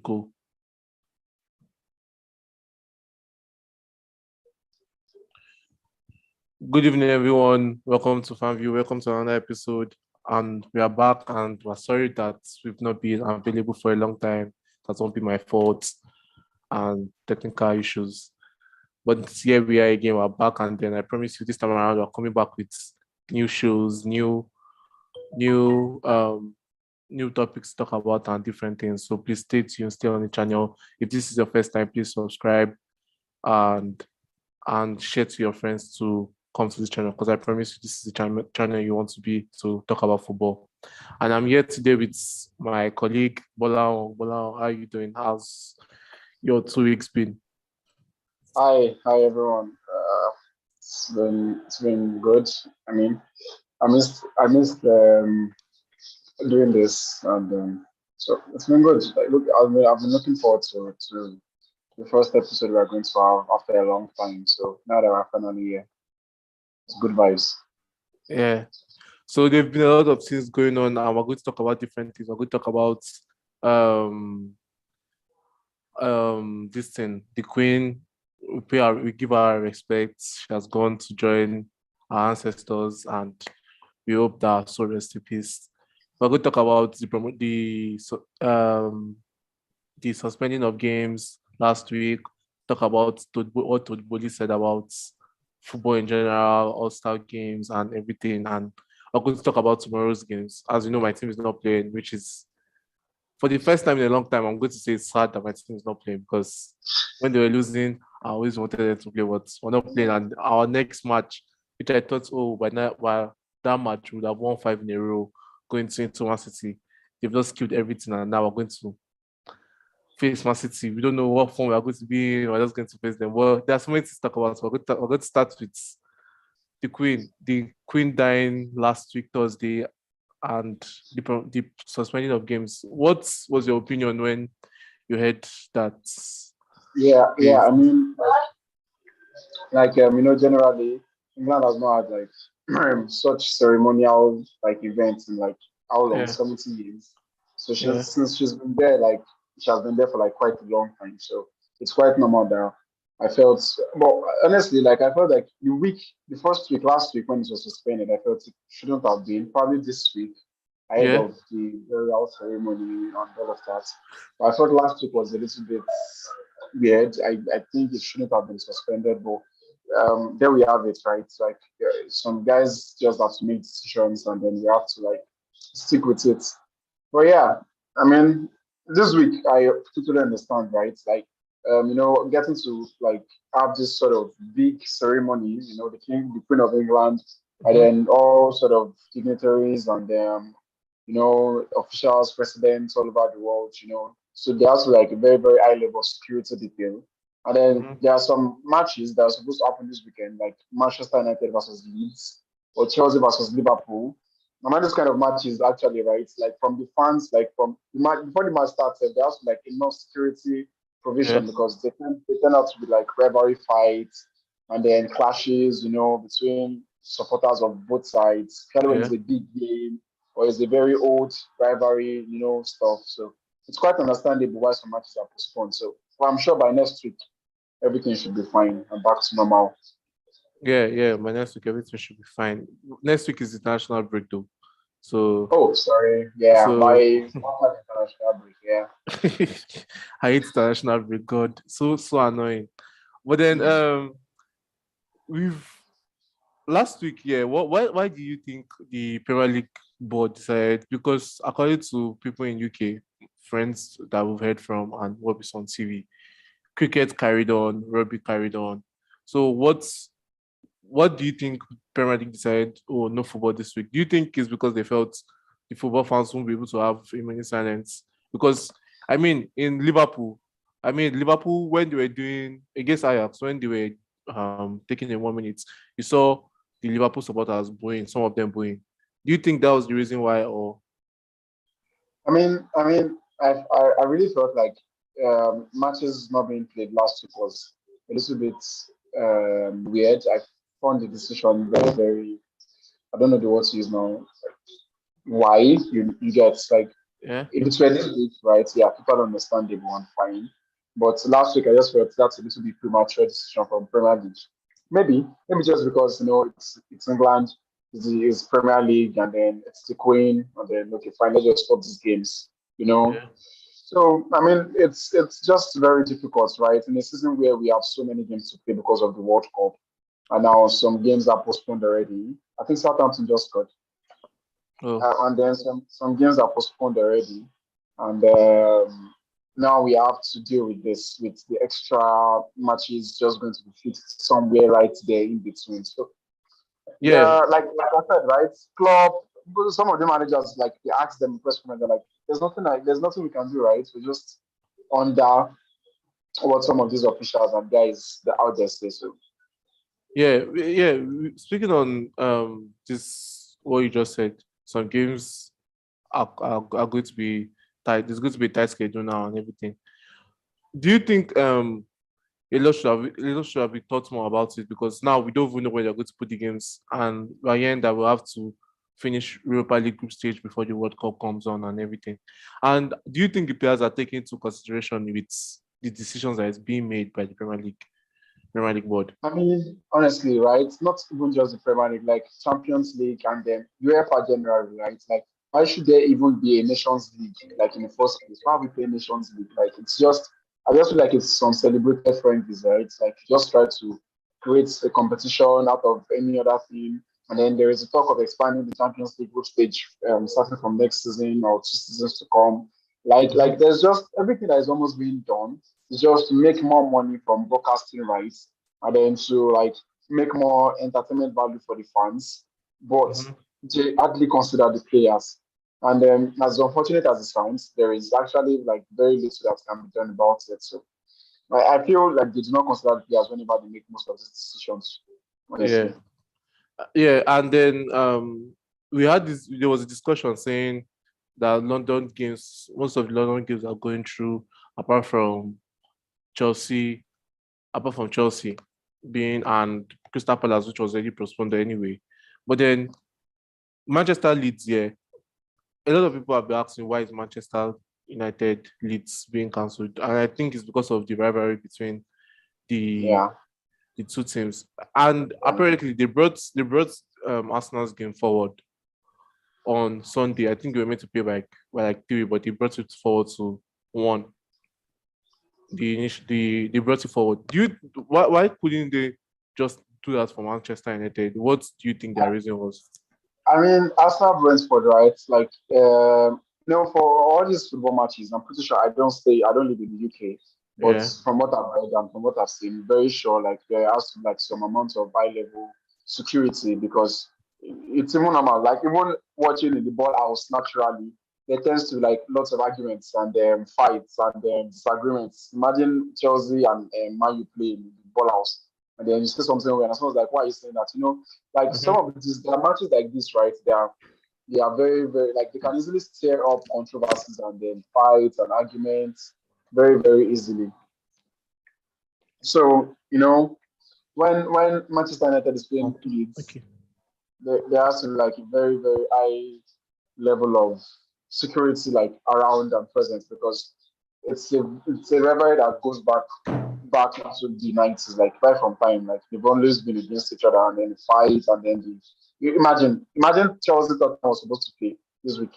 go. Good evening, everyone. Welcome to FanView. Welcome to another episode. And we are back, and we're sorry that we've not been available for a long time. That won't be my fault and technical issues. But here we are again. We're back, and then I promise you this time around we're coming back with new shows, new new topics to talk about and different things. So please stay tuned, stay on the channel. If this is your first time, please subscribe and share to your friends to come to this channel, because I promise you this is the channel you want to be to talk about football. And I'm here today with my colleague Bola. Bola, how are you doing? How's your 2 weeks been? Hi everyone. It's been good. I mean, I missed doing this, and so it's been good. Like, look, I've been looking forward to the first episode we're going to have after a long time. So now that we're finally here, it's good vibes. Yeah. So there've been a lot of things going on, and we're going to talk about different things. We're going to talk about um this thing, the Queen. We give our respects. She has gone to join our ancestors, and we hope that soul rest in peace. We're going to talk about the suspending of games last week. Talk about what Todboli said about football in general, all-star games and everything. And we're going to talk about tomorrow's games. As you know, my team is not playing, which is for the first time in a long time. I'm going to say it's sad that my team is not playing, because when they were losing, I always wanted them to play, but we're not playing. And our next match, which I thought, by that match, we would have won 5 in a row going into Man City. They've just killed everything, and now we're going to face Man City. We don't know what form we're going to be in. We're just going to face them. Well, there's so many things to talk about. So we're going to start with the Queen. The Queen dying last week, Thursday, and the suspending of games. What was your opinion when you heard that? Yeah. I mean, generally England has not had like such ceremonial like events in like how long, Yeah, 70 years. So yeah, since she's been there, like she has been there for like quite a long time. So it's quite normal that I felt, well, honestly, like I felt like the first week, last week when it was suspended, I felt it shouldn't have been. Probably this week, ahead yeah, of the burial ceremony and all of that. But I thought last week was a little bit weird. I think it shouldn't have been suspended, but there we have it, right? Like some guys just have to make decisions, and then we have to like stick with it. But yeah, I mean, this week I totally understand, right? Like, getting to like have this sort of big ceremony, the Queen of England, and mhm, then all sort of dignitaries and officials, presidents all over the world, So there's like a very, very high level of security detail. And then mhm, there are some matches that are supposed to happen this weekend, like Manchester United versus Leeds or Chelsea versus Liverpool. I mean, this kind of matches actually, right? Like from the fans, like from the match before the match starts, there has to be like enough security yeah, provision because they turn out to be like rivalry fights and then clashes, between supporters of both sides, especially when yeah. it's a big game or it's a very old rivalry, stuff. So it's quite understandable why some matches are postponed. So well, I'm sure by next week everything should be fine and back to normal. Yeah. My next week, everything should be fine. Next week is international break, though. So, Oh, sorry. Yeah, so my international break. Yeah. I hate international break. God, so annoying. But then, we've last week, yeah. Why do you think the Premier League board decided? Because according to people in UK, friends that we've heard from, and what we saw on TV, cricket carried on, rugby carried on. So what do you think Premier League decided, oh, no football this week? Do you think it's because they felt the football fans won't be able to have a minute silence? Because, Liverpool, when they were doing against Ajax, when they were taking a 1 minute, you saw the Liverpool supporters booing, some of them booing. Do you think that was the reason why, or I really felt like matches not being played last week was a little bit weird. I found the decision very, very, I don't know the words to use now. Why you get like Yeah. If it were this week, right? Yeah, people understandable and fine. But last week, I just felt that's a little bit premature decision from Premier League. Maybe just because it's England, it's Premier League, and then it's the Queen, and then okay, fine, let's just stop these games. You know, Yeah. so I mean, it's just very difficult, right? In a season where we have so many games to play because of the World Cup, and now some games are postponed already. I think Southampton just got, Oh. and then some games are postponed already, and now we have to deal with this with the extra matches just going to be fixed somewhere right there in between. So Yeah. like I said, right, club. Some of the managers like they ask them in press conference, they're like, there's nothing we can do, right? We're just under what some of these officials and guys that out there say. So Yeah. Yeah. Speaking on this, what you just said, some games are going to be tight. There's going to be a tight schedule now and everything. Do you think a lot should have been thought more about it, because now we don't even know where they're going to put the games, and we're hearing that we'll have to finish Europa League group stage before the World Cup comes on and everything. And do you think the players are taking into consideration with the decisions that is being made by the Premier League board? I mean, honestly, right? Not even just the Premier League, like Champions League and then UEFA generally, right? Like, why should there even be a Nations League, like in the first place? Why we play Nations League? Like, I just feel like it's some celebrated friendlies, right? It's like just try to create a competition out of any other thing. And then there is a talk of expanding the Champions League group stage, starting from next season or 2 seasons to come. Mhm. There's just everything that is almost being done is just to make more money from broadcasting rights and then to like make more entertainment value for the fans, but Mhm. they hardly consider the players. And as unfortunate as it sounds, there is actually like very little that can be done about it. So I feel like they do not consider the players whenever they make most of these decisions. Yeah. Honestly, Yeah. And then we had this. There was a discussion saying that London games, most of the London games are going through, apart from Chelsea, apart from Chelsea being and Crystal Palace, which was already postponed anyway. But then Manchester Leeds, yeah, a lot of people have been asking why is Manchester United Leeds being cancelled, and I think it's because of the rivalry between the yeah. the two teams. And Um, apparently they brought Arsenal's game forward on Sunday. I think they were meant to play by like three, but they brought it forward to one. They brought it forward. Why couldn't they just do that for Manchester United? What do you think their reason was? I mean, Arsenal Brentford, right? For all these football matches, I'm pretty sure I don't live in the UK, but Yeah. from what I've read and from what I've seen, very sure like there has to be like some amount of high level security because it's even normal. Like even watching in the ball house naturally, there tends to be like lots of arguments and fights and disagreements. Imagine Chelsea and Man U playing in the ball house, and then you say something where and someone's like, "Why are you saying that?" Like some Hmm. of these there are matches like this, right? They are very, very like they can easily stir up controversies and then fights and arguments very, very easily. So, when Manchester United is playing Okay. Leeds, Okay. there has to be like a very, very high level of security like around and present because it's a rivalry that goes back into the 90s, like right from time. Like they've always been against each other and then fight and then you imagine Chelsea Tottenham was supposed to play this week,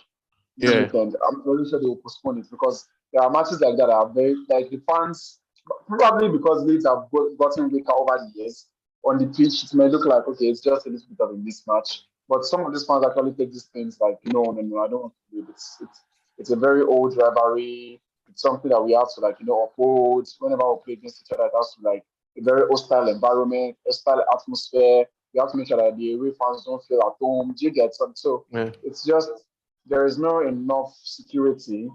this Yeah. weekend. I'm very sure they will postpone it because there are matches like that are very like the fans probably because Leeds have gotten weaker over the years. On the pitch, it may look like okay, it's just a little bit of a mismatch. But some of these fans actually take these things like, no, no, no, I don't want to do it. It's a very old rivalry. It's something that we have to like, uphold. Whenever we play against each other, it has to like a very hostile environment, hostile atmosphere. We have to make sure that the away fans don't feel at home. Do you get some? So Yeah. it's just there is no enough security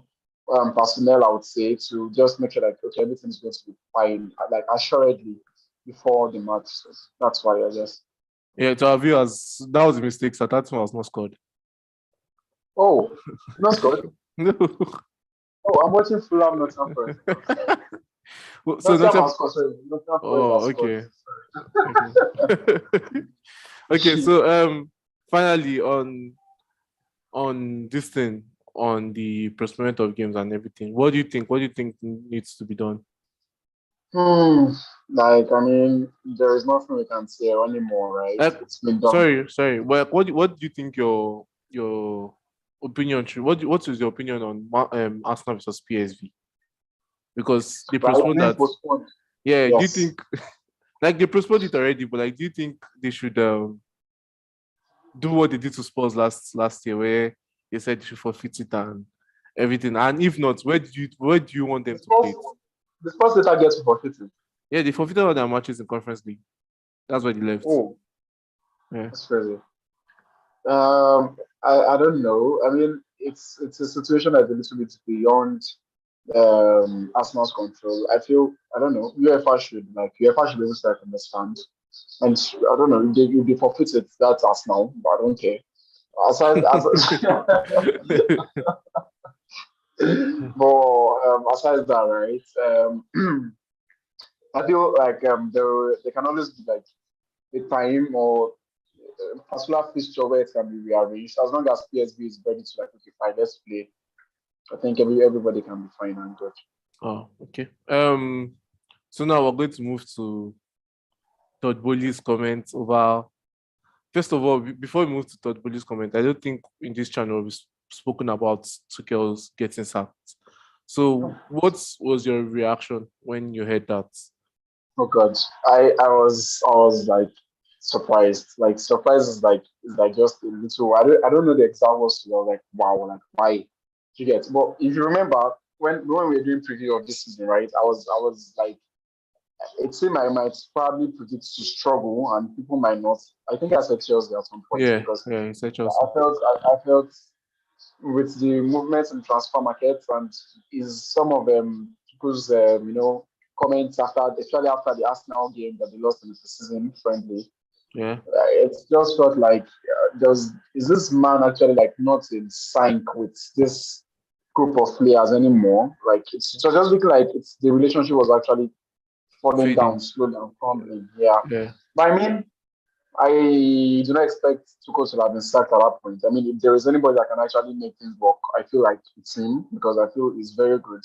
personnel, I would say, to just make sure that okay, everything's going to be fine, like assuredly before the match. So that's why I guess. Yeah. To our viewers, that was a mistake. Southampton was not scored. Oh, not good. No. Oh, I'm watching Fulham Nottingham Forest now. Sorry. So Nottingham nothing. has scored. Sorry, Nottingham Forest Oh, has scored. okay. Okay. Okay. So finally on this thing, on the postponement of games and everything. What do you think? What do you think needs to be done? Like, I mean, there is nothing we can say anymore, right? Like, It's been done. sorry. Well, what do you think your opinion should? What is your opinion on Arsenal versus PSV? Because they Right? postponed Being that. postponed. Yeah. Do you Yes. think like they postponed it already? But like, do you think they should do what they did to Spurs last year, where they said they should forfeit it and everything? And if not, where do you want The them to play Spurs, it? the Spurs later gets forfeited. Yeah, they forfeited all their matches in Conference League. That's why they left. Oh, Yeah. that's crazy. I don't know. I mean, it's a situation that's a little bit beyond Arsenal's control. I don't know. UEFA should be able to understand. And I don't know if they forfeit it, that's Arsenal, but I don't care. Aside as but aside that, right? I feel like there can always be like a time or a particular fixture where it can be rearranged as long as PSB is ready to like okay fine, let's play. I think everybody can be fine and good. Oh, okay. So now we're going to move to Todd Bowley's comments over. First of all, before we move to Todd Bowley's comment, I don't think in this channel we've spoken about Tuchel's getting sacked. So, what was your reaction when you heard that? Oh God, I was like surprised. Like surprised is like just a little. I don't know the exact words. I was like wow, like why? You get. But if you remember when we were doing preview of this season, right? I was like it seemed I might probably predict to struggle and people might not. I think I said Chelsea at some point Yeah, because yeah, it's I Chelsea. felt I felt with the movements in transfer market and is some of them people's comments after especially after the Arsenal game that they lost in the season friendly. Yeah, It just felt like does is this man actually like not in sync with this group of players anymore? Like it's just looking like it's the relationship was actually falling down, fading. slowly and crumbling. Yeah. Yeah, But I mean, I do not expect Tuchel to have been sacked at that point. I mean, if there is anybody that can actually make things work, I feel like it's him because I feel he's very good.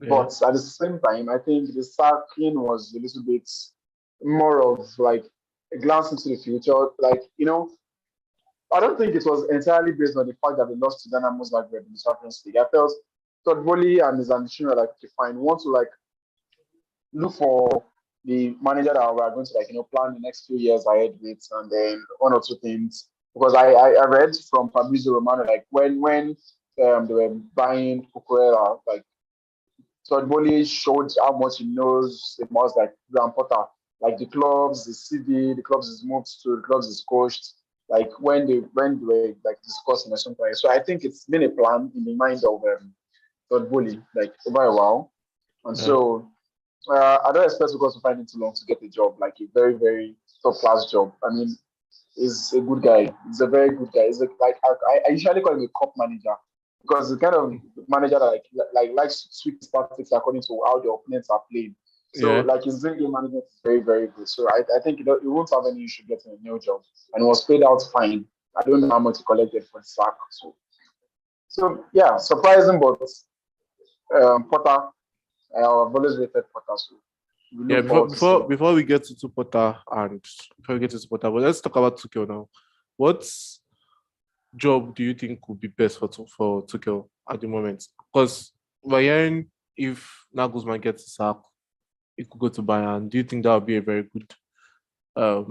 yeah, But at the same time, I think the sacking was a little bit more of like a glance into the future. Like, I don't think it was entirely based on the fact that they lost to Dynamo Zagreb in the Champions League. I felt Todd Bowley and his ambition were like, okay, fine, we want to like look for the manager that we are going to like plan the next few years ahead with, and then one or two things. Because I read from Fabrizio Romano like when they were buying Cucurella, like Todd Bowley showed how much he knows about like Graham Potter, like the clubs, the CV, the clubs he's moved to, the clubs he's coached. Like when they were like discussing or something. So I think it's been a plan in the mind of Todd Bowley like over a while, and yeah, so I don't expect because to find it too long to get a job, like a very, very top class job. I mean, he's a good guy. He's a very good guy. He's like I usually call him a cop manager because the kind of manager that like likes to tweak his tactics according to how the opponents are playing. So yeah, like his game management is very, very good. So I think he won't have any issue getting a new job, and he was paid out fine. I don't know how much he collected for the sack. So yeah, surprising, but Potter. I've always rated Potter. So we yeah. look Before forward to see before him. before we get to Supporter and before we get to Supporter, but let's talk about Tuchel now. What job do you think would be best for Tuchel at the moment? Because we're hearing if Nagelsmann gets a sack, he could go to Bayern. Do you think that would be a very good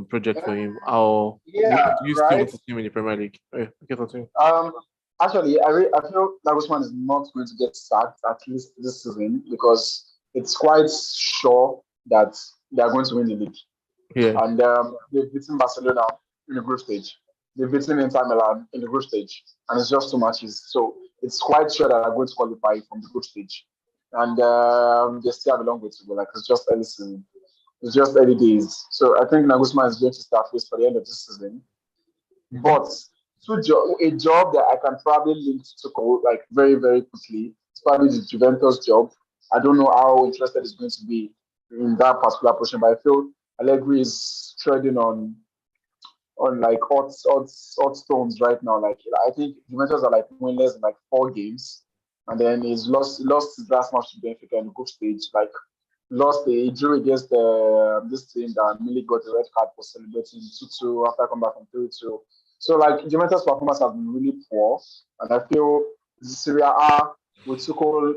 project for him? Or Yeah, do you still right. want to see him in the Premier League? Okay, continue. Um, Actually, I feel Nagelsmann is not going to get sacked at least this season because it's quite sure that they are going to win the league. Yeah, And they've beaten Barcelona in the group stage. They've beaten Inter Milan in the group stage, and it's just two matches. So it's quite sure that they're going to qualify from the group stage. And they still have a long way to go. Like it's just early season. It's just early days. So I think Nagelsmann is going to start with for the end of this season. mm-hmm. But a job that I can probably link to go like very, very quickly, it's probably the Juventus job. I don't know how interested he's going to be in that particular position, but I feel Allegri is treading on like hot stones right now. Like I think Juventus are like winless in like 4 games, and then he's lost his last match to Benfica in the group stage. Like lost a drew against this team that Milik got a red card for celebrating 2-2 after coming back from 3-2. So like Juventus' performance has been really poor, and I feel the Serie A with Tuchel,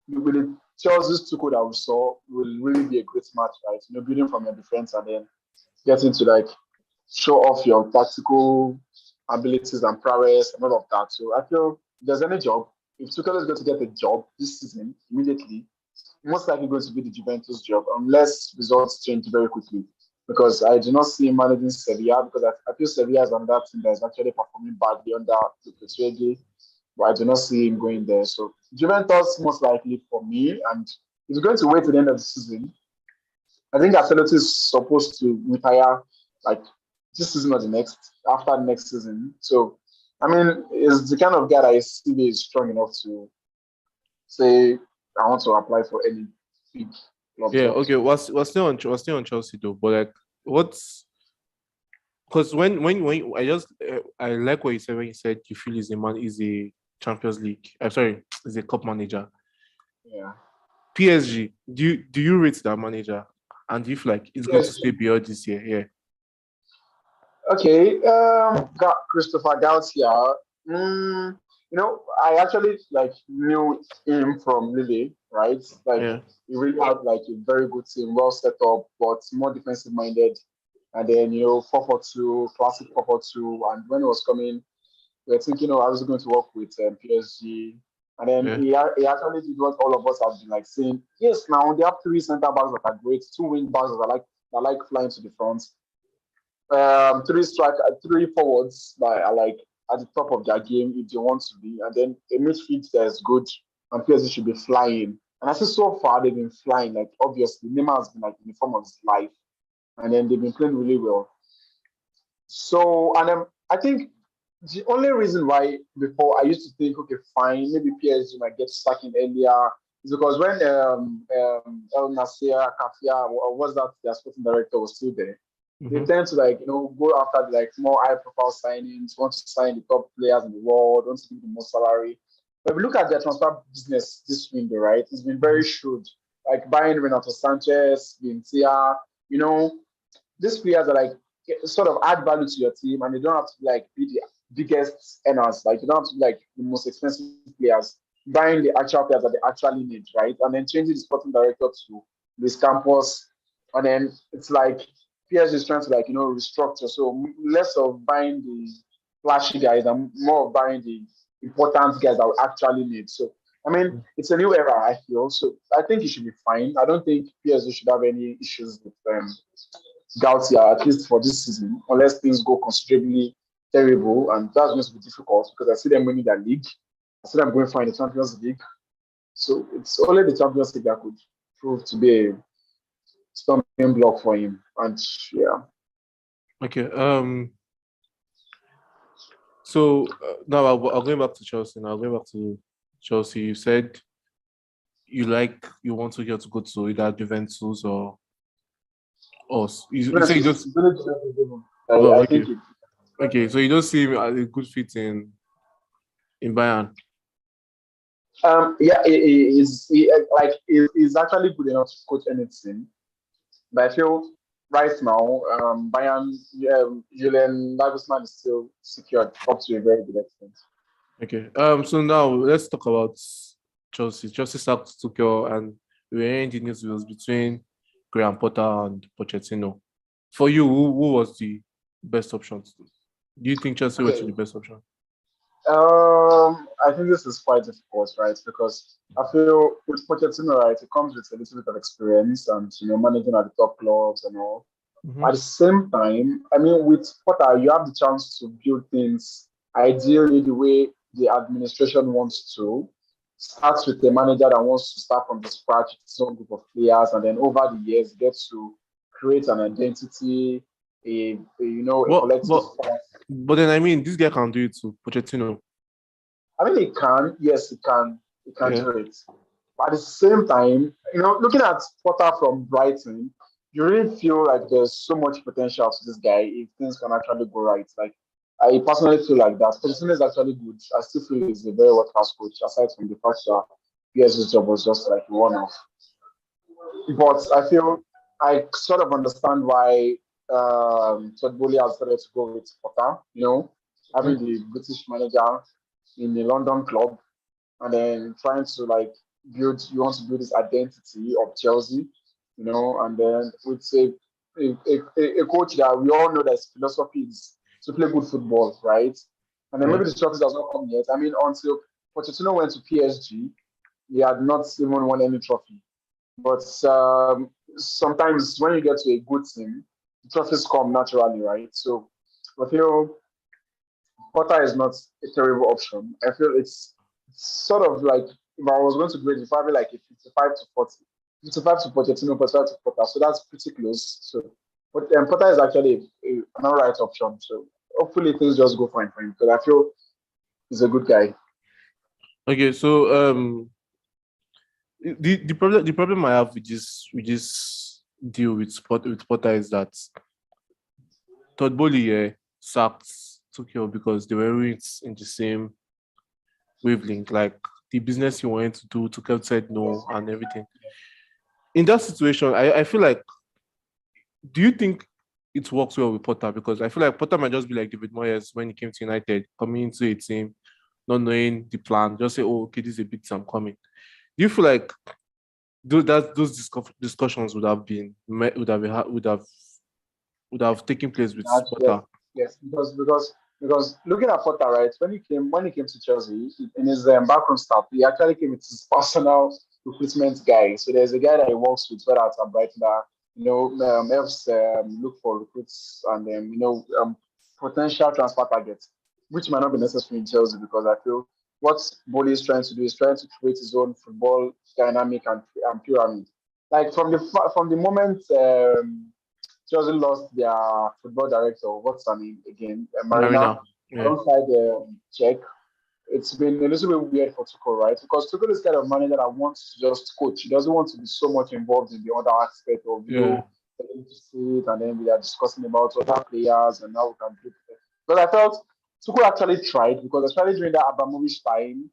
with the Chelsea's Tuchel that we saw will really be a great match, right? Building from your defense and then getting to like show off your tactical abilities and prowess and all of that. So I feel if there's any job, if Tuchel is going to get a job this season immediately, most likely going to be the Juventus job unless results change very quickly. Because I do not see him managing Sevilla because I feel Sevilla is another team that is actually performing badly under Lopetegui, but I do not see him going there. So Juventus most likely for me, and he's going to wait to the end of the season. I think Ancelotti is supposed to retire like this season or the next, after next season. So I mean, is the kind of guy that is still strong enough to say I want to apply for any big club Yeah, jobs. okay. Was still on Chelsea though, but like, what's because when I like what you said when you said you feel is a Champions League. I'm sorry, is a cup manager. Yeah. PSG, do you rate that manager? And do you feel like it's going to stay PSG. beyond this year? Yeah. Okay. Got Christopher Galtier. I actually like knew him from Lille, right? Like Yeah. he really had like a very good team, well set up, but more defensive minded. And then 4-4-2, classic 4-4-2. And when it was coming, we were thinking, I was going to work with PSG. And then Yeah. he actually did what all of us have been like saying. Yes, now they have 3 center backs that are great, 2 wing backs that like flying to the front, 3 forwards that are like at the top of their game if they want to be, and then a midfield that is good, and PSG should be flying. And I see so far they've been flying. Like obviously, Neymar has been like in the form of his life, and then they've been playing really well. So, and I think the only reason why before I used to think, okay, fine, maybe PSG might get sacking earlier is because when El Nasser Kafia, or was that their sporting director, was still there, they Mm-hmm. tend to like go after the like more high profile signings, want to sign the top players in the world, want to give the most salary. But if we look at their transfer business this window, right, it's been very shrewd. Like buying Renato Sanchez, Vintia, you know, these players are like sort of add value to your team, and they don't have to like be the biggest earners. Like you don't have to be like the most expensive players. Buying the actual players that they actually need, right? And then changing the sporting director to Luis Campos, and then it's like PSG is trying to like restructure. So less of buying the flashy guys and more of buying the important guys that we actually need. So I mean, it's a new era. I feel so. I think it should be fine. I don't think PSG should have any issues with Gautia, at least for this season, unless things go considerably terrible, and that's going to be difficult because I see them winning their league. I see them going far in the Champions League. So it's only the Champions League that could prove to be a stumbling block for him. And yeah, Okay. So now I'll going back to Chelsea. Now going back to Chelsea, you said you want to get to go to either Juventus or you say you just oh I think okay. Okay, so you don't see him as a good fit in Bayern. yeah, he's actually good enough to coach any team. But I feel right now, Bayern, Julian Nagelsmann is still secured up to a very good extent. Okay. So now let's talk about Chelsea. Chelsea sacked Tuchel, and we were hearing the news it was between Graham Potter and Pochettino. For you, who was the best option? Do you think Chelsea were Okay, the best option? I think this is quite difficult, right? Because I feel with Pochettino, right, it comes with a little bit of experience and managing at the top clubs and all. Mm-hmm. At the same time, I mean, with Potter, you have the chance to build things ideally the way the administration wants to. Starts with a manager that wants to start from the scratch with some group of players, and then over the years gets to create an identity, a But collective. but but then I mean, this guy can do it too. Pochettino. I mean, he can. Yes, he can Yeah. do it. But at the same time, looking at Potter from Brighton, you really feel like there's so much potential to this guy if things can actually go right. Like I personally feel like that. Pochettino is actually good. I still feel he's a very world class coach, aside from the fact that PSG's job was just like one off. But I feel I sort of understand why Todd Bowley has started to go with Potter, having the British manager in the London club and then trying to like you want to build this identity of Chelsea, and then with a coach that we all know that his philosophy is to play good football, right? And then Yeah. maybe the trophy does not come yet. I mean, until Pochettino went to PSG, he had not even won any trophy. But sometimes when you get to a good team, the trophies come naturally, right? So I feel Potter is not a terrible option. I feel it's sort of like if I was going to grade it, probably like a 55 to 40. 55 to Pochettino, 45 to Potter. So that's pretty close. So, but Potter is actually an alright option. So hopefully things just go fine for him because I feel he's a good guy. Okay, so the problem I have with this deal with Potter is that Todd Bowley sacked Tuchel because they were in the same wavelength. Like the business he wanted to do, Tuchel said no and everything. In that situation, I feel like, do you think it works well with Potter? Because I feel like Potter might just be like David Moyes when he came to United, coming into a team, not knowing the plan, just say, "Oh, okay, this is a big team coming." Do you feel like those discussions would have taken place with Yes, Potter? yes, because looking at Potter, right, when he came to Chelsea in his backroom staff, he actually came with his personal recruitment guy. So there's a guy that he works with right at Brighton that helps look for recruits and potential transfer targets, which might not be necessary in Chelsea because I feel what Boli is trying to do is trying to create his own football dynamic and pyramid. Like from the moment. Chelsea lost their football director. What's her name again? Marina. Marina. Yeah. Alongside Czech. It's been a little bit weird for Tuchel, right? Because Tuchel is kind of manager that wants to just coach. He doesn't want to be so much involved in the other aspect of Yeah. getting to see it, and then we are discussing about other players and how we can do it. But I felt Tuchel actually tried because especially during that Abramovich time,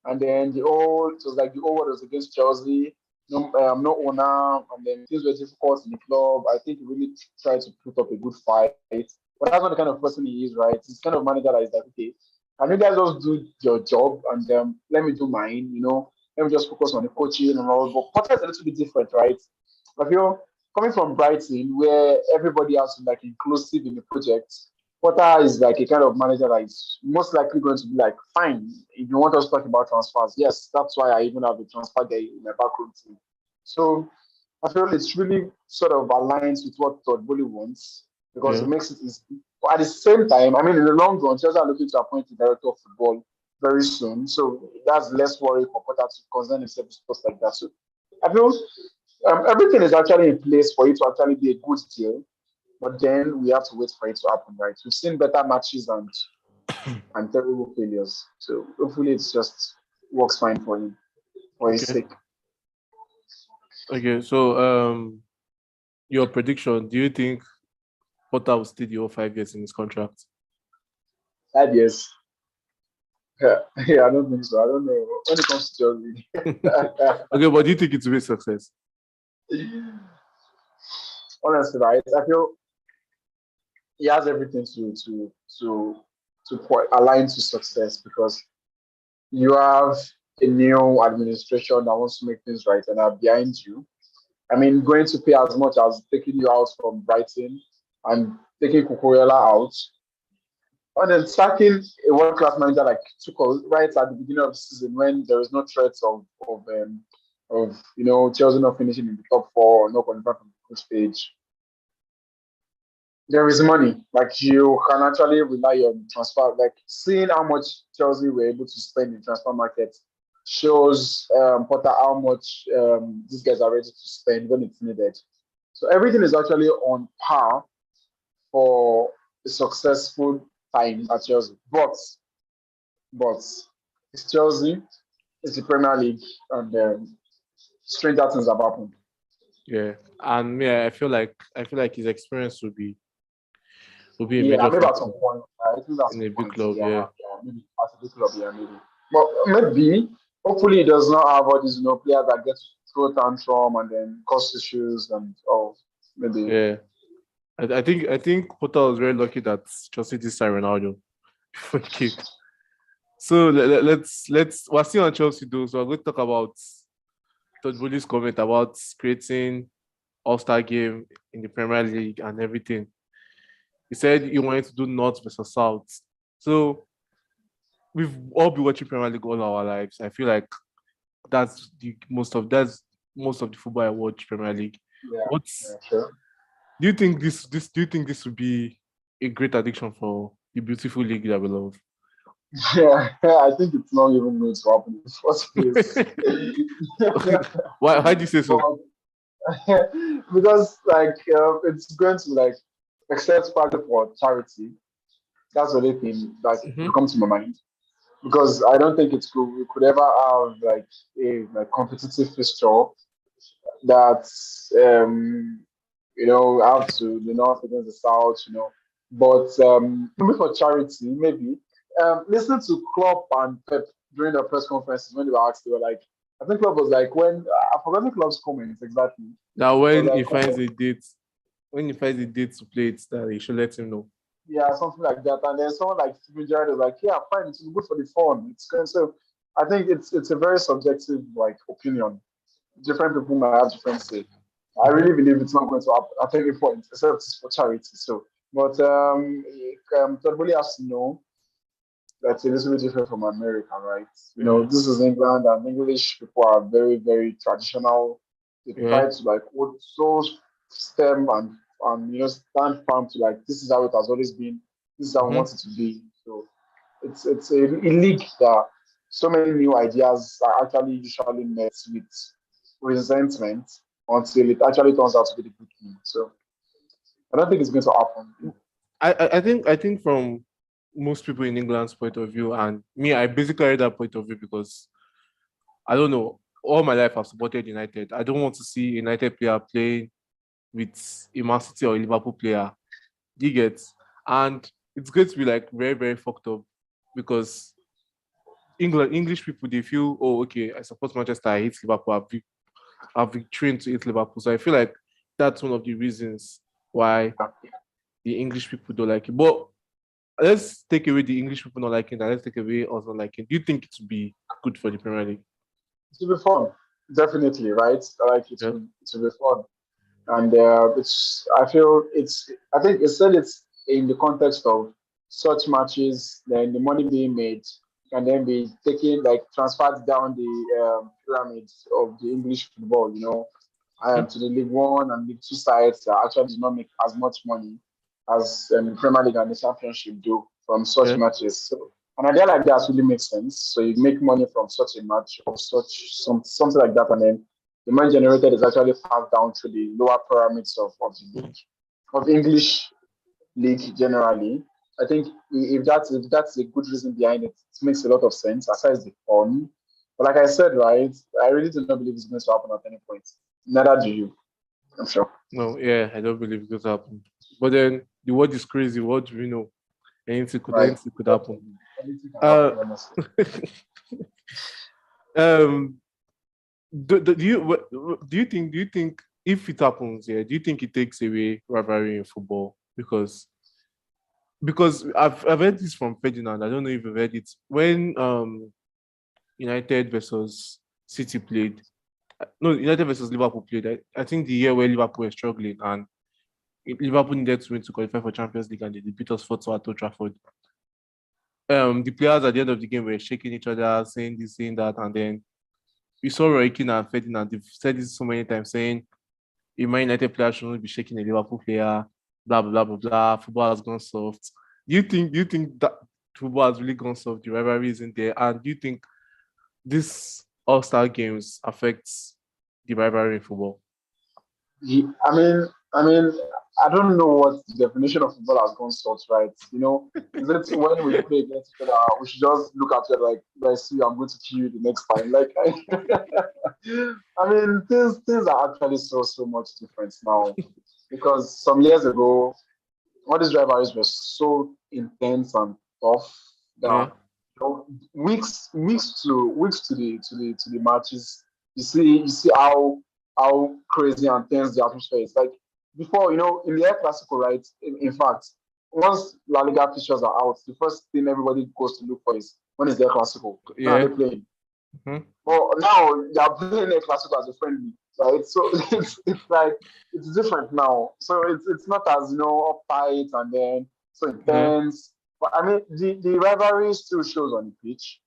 and then it was like the old world was against Chelsea, no owner, and then things were difficult in the club. I think he really tried to put up a good fight. But that's not the kind of person he is, right? He's kind of manager that is like, okay, can you guys just do your job and let me do mine, Let me just focus on the coaching and all. But Potter is a little bit different, right? I feel coming from Brighton, where everybody else is like inclusive in the project, Potter is like a kind of manager that is most likely going to be like, fine, if you want us to talk about transfers, yes, that's why I even have a transfer guy in my backroom team. So I feel it's really sort of aligns with what Todd Bowley wants because it Yeah. makes it easy. But at the same time, I mean, in the long run, Chelsea are looking to appoint a director of football very soon. So that's less worry for Potter to concern himself with stuff like that. So I feel everything is actually in place for it to actually be a good deal. But then we have to wait for it to happen, right? We've seen better matches and terrible failures. So hopefully it's just works fine for him, for his Okay. sake. Okay. So your prediction, do you think Potter will stay the whole 5 years in his contract? 5 years. Yeah, yeah, I don't think so. I don't know. When it comes to Chelsea. Okay, but do you think it will be a success? Honestly, right? I feel he has everything to align to success because you have a new administration that wants to make things right and are behind you. I mean, going to pay as much as taking you out from Brighton and taking Kukurela out, and then sacking a world class manager like Tuchel right at the beginning of the season when there is no threats of Chelsea not finishing in the top four or not qualifying from the group stage. There is money. Like you can actually rely on transfer. Like seeing how much Chelsea were able to spend in transfer market shows Potter how much these guys are ready to spend when it's needed. So everything is actually on par for a successful time at Chelsea. But it's Chelsea, it's the Premier League, and stranger things have happened. Yeah, and yeah, I feel like his experience would be a Yeah, major maybe at some factor point. I think at in some a big point, club. yeah, Yeah, yeah, maybe at a big club, yeah, maybe. But maybe, hopefully, he does not have all these, players that get to throw tantrum and then cause issues and oh, maybe. yeah. I think Potter was very lucky that Chelsea did sign Ronaldo before he came. So let's we're still on Chelsea though. So I'm going to talk about Todd Bowley's comment about creating All-Star game in the Premier League and everything. He said he wanted to do North versus South. So we've all been watching Premier League all our lives. I feel like that's most of the football I watch Premier League. Yeah, What's yeah, sure. do you think this would be a great addiction for the beautiful league that we love? Yeah, I think it's not even going to happen in the first place. Why do you say so? But because it's going to except partly for charity. That's the only thing that Hmm. will come to my mind. Because I don't think we could ever have a competitive fixture that have to the north against the south, But maybe for charity, maybe. Listening to Klopp and Pep during the press conferences when they were asked, they were like, I think Klopp was like when I forgot the Klopp's comments exactly. Now It was when he like finds a date, when he finds a date to play it, that he should let him know. yeah, something like that. And then someone like Steven Gerrard was like, yeah, fine, it's good for the fun. It's good. So I think it's a very subjective opinion. Different people might have different say. I Hmm. really believe it's not going to happen at any point, except it's for charity. So, but everybody has to know that's a little bit different from America, right? Yeah, This is England, and English people are very, very traditional. They yeah. try to hold so stem and stand firm to this is how it has always been. This is how we Hmm. want it to be. So it's a league that so many new ideas are actually usually met with resentment until it actually turns out to be the good thing. So I don't think it's going to happen. I think from most people in England's point of view, and me, I basically had that point of view because I don't know. All my life, I've supported United. I don't want to see a United player playing with a Man City or a Liverpool player. Do you get? And it's going to be like very, very fucked up because English people they feel, oh, okay, I support Manchester, I hate Liverpool, I've been trained to hate Liverpool. So I feel like that's one of the reasons why the English people don't like it. But let's take away the English people not liking that. Let's take away us not liking. Do you think it would be good for the Premier League? It will be fun, definitely, right? Like Yeah. it will be fun, and it's. I feel it's. I think instead it's in the context of such matches, then the money being made can then be taken transferred down the pyramids of the English football. Mhm. To the League One and League Two sides that actually do not make as much money as the Premier League and the Championship do from such Yeah. matches. So an idea like that really makes sense. So you make money from such a match or something like that, and then the money generated is actually passed down to the lower pyramids of the league of English league generally. I think if that's a good reason behind it, it makes a lot of sense. Aside the fun, but like I said, right, I really do not believe it's going to happen at any point. Neither do you, I'm sure. No, yeah, I don't believe it could happen. But then the world is crazy. What do we know? Right. Anything could happen. Definitely. Anything can Uh, happen, honestly. um, do you think if it happens, yeah, do you think it takes away rivalry in football? Because I've heard this from Ferdinand. I don't know if you've heard it. When United versus City played, no, United versus Liverpool played. I think the year where Liverpool were struggling and Liverpool needed to win to qualify for Champions League and they beat us 4-2 at Old Trafford. The players at the end of the game were shaking each other, saying this, saying that, and then we saw Roy Keane and Ferdinand. They've said this so many times, saying a Man United player should not be shaking a Liverpool player, blah blah blah blah blah. Football has gone soft. Do you think that football has really gone soft? The rivalry isn't there, and do you think this All Star games affects the rivalry in football? I mean, I mean, I don't know what the definition of football has gone sort, right? Is it when we play against each other, we should just look at it like, I see, I'm going to kill you the next time. Like, I mean, things are actually so much different now because some years ago, all these rivalries were so intense and tough Yeah. that weeks to the matches, you see how crazy and tense the atmosphere is. Like before, in the El Clasico, right? In fact, once La Liga fixtures are out, the first thing everybody goes to look for is when is the El Clasico? When are Yeah. they playing? Mhm. But now they are playing El Clasico as a friendly, right? So it's like it's different now. So it's not as uptight and then so Yeah. intense. But I mean, the rivalry still shows on the pitch.